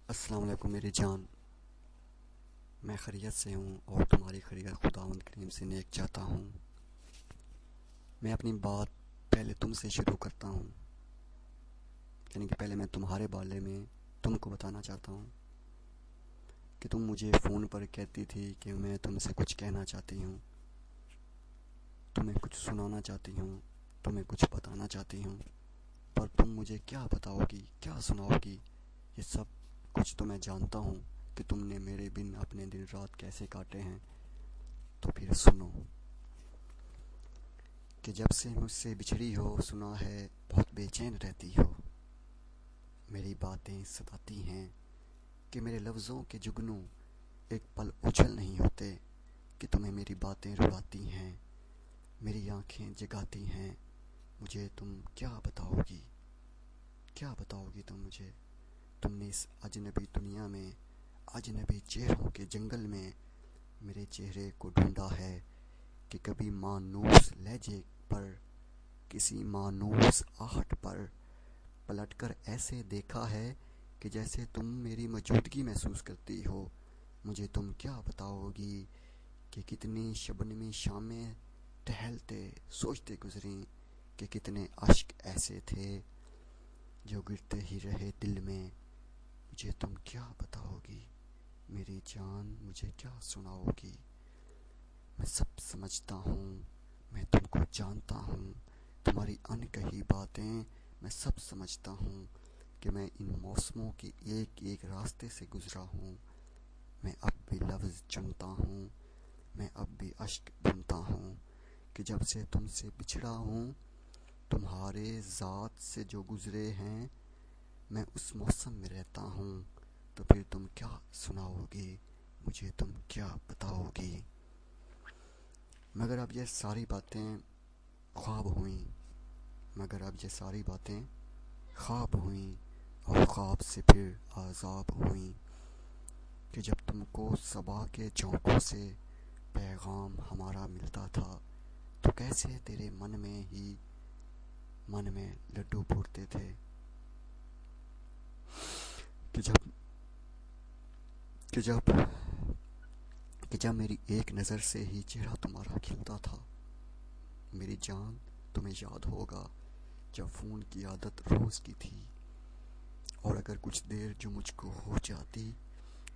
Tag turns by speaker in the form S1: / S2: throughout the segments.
S1: السلام علیکم میری جان. میں خیریت سے ہوں اور تمہاری خیریت خداوند کریم سے نیک چاہتا ہوں. میں اپنی بات پہلے تم سے شروع کرتا ہوں، یعنی کہ پہلے میں تمہارے بارے میں تم کو بتانا چاہتا ہوں کہ تم مجھے فون پر کہتی تھی کہ میں تم سے کچھ کہنا چاہتی ہوں، تمہیں کچھ سنانا چاہتی ہوں، تمہیں کچھ بتانا چاہتی ہوں، پر تم مجھے کیا بتاؤ گی، کیا سناؤ گی؟ یہ سب کچھ تو میں جانتا ہوں کہ تم نے میرے بن اپنے دن رات کیسے کاٹے ہیں. تو پھر سنو کہ جب سے مجھ سے بچھڑی ہو، سنا ہے بہت بے چین رہتی ہو. میری باتیں ستاتی ہیں کہ میرے لفظوں کے جگنوں ایک پل اجھل نہیں ہوتے، کہ تمہیں میری باتیں رلاتی ہیں، میری آنکھیں جگاتی ہیں. مجھے تم کیا بتاؤ گی، کیا بتاؤ گی تم مجھے؟ تم نے اس اجنبی دنیا میں، اجنبی چہروں کے جنگل میں میرے چہرے کو ڈھونڈا ہے کہ کبھی مانوس لہجے پر، کسی مانوس آہٹ پر پلٹ کر ایسے دیکھا ہے کہ جیسے تم میری موجودگی محسوس کرتی ہو. مجھے تم کیا بتاؤ گی کہ کتنی شبنمی شامیں ٹہلتے سوچتے گزریں، کہ کتنے اشک ایسے تھے جو گرتے ہی رہے دل میں. مجھے تم کیا بتاؤ گی میری جان، مجھے کیا سناؤ گی؟ میں سب سمجھتا ہوں، میں تم کو جانتا ہوں، تمہاری ان کہی باتیں میں سب سمجھتا ہوں، کہ میں ان موسموں کی ایک ایک راستے سے گزرا ہوں. میں اب بھی لفظ چنتا ہوں، میں اب بھی اشک بنتا ہوں، کہ جب سے تم سے بچھڑا ہوں، تمہارے ذات سے جو گزرے ہیں، میں اس موسم میں رہتا ہوں. تو پھر تم کیا سناؤ گی مجھے، تم کیا بتاؤ گی؟ مگر اب یہ ساری باتیں خواب ہوئیں، مگر اب یہ ساری باتیں خواب ہوئیں، اور خواب سے پھر عذاب ہوئیں، کہ جب تم کو صبا کے چونکوں سے پیغام ہمارا ملتا تھا، تو کیسے تیرے من میں لڈو پھوٹتے تھے، کہ جب کہ جب کہ جب میری ایک نظر سے ہی چہرہ تمہارا کھلتا تھا. میری جان، تمہیں یاد ہوگا جب فون کی عادت روز کی تھی، اور اگر کچھ دیر جو مجھ کو ہو جاتی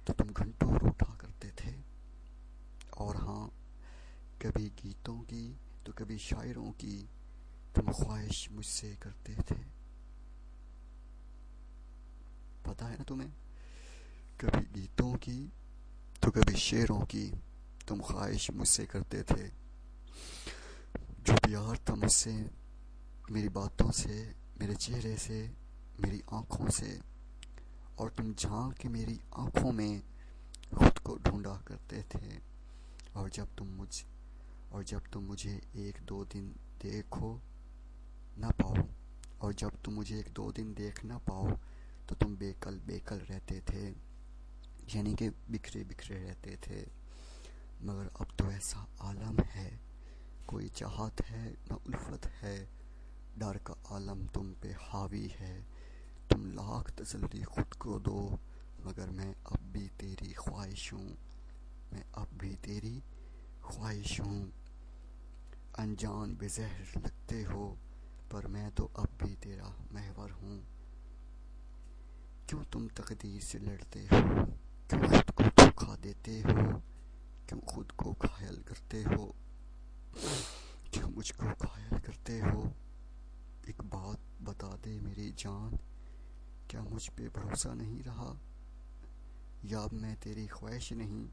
S1: تو تم گھنٹوں روٹھا کرتے تھے. اور ہاں، کبھی گیتوں کی تو کبھی شاعروں کی تم خواہش مجھ سے کرتے تھے. پتا ہے نا تمہیں؟ کبھی گیتوں کی تو کبھی شعروں کی تم خواہش مجھ سے کرتے تھے. جو پیار تھا مجھ سے، میری باتوں سے، میرے چہرے سے، میری آنکھوں سے، اور تم جھانک کے میری آنکھوں میں خود کو ڈھونڈا کرتے تھے. اور جب تم مجھے ایک دو دن دیکھو نہ پاؤ اور جب تم مجھے ایک دو دن دیکھ نہ پاؤ تو تم بے کل رہتے تھے، یعنی کہ بکھرے بکھرے رہتے تھے. مگر اب تو ایسا عالم ہے، کوئی چاہت ہے نہ الفت ہے، ڈر کا عالم تم پہ حاوی ہے. تم لاکھ تسلی خود کو دو، مگر میں اب بھی تیری خواہش ہوں، میں اب بھی تیری خواہش ہوں. انجان بے زہر لگتے ہو، پر میں تو اب بھی تیرا محور ہوں. کیوں تم تقدیر سے لڑتے ہو، کیوں خود کو دھوکا دیتے ہو، کیوں خود کو گھائل کرتے ہو، کیوں مجھ کو گھائل کرتے ہو؟ ایک بات بتا دے میری جان، کیا مجھ پہ بھروسہ نہیں رہا، یا اب میں تیری خواہش نہیں؟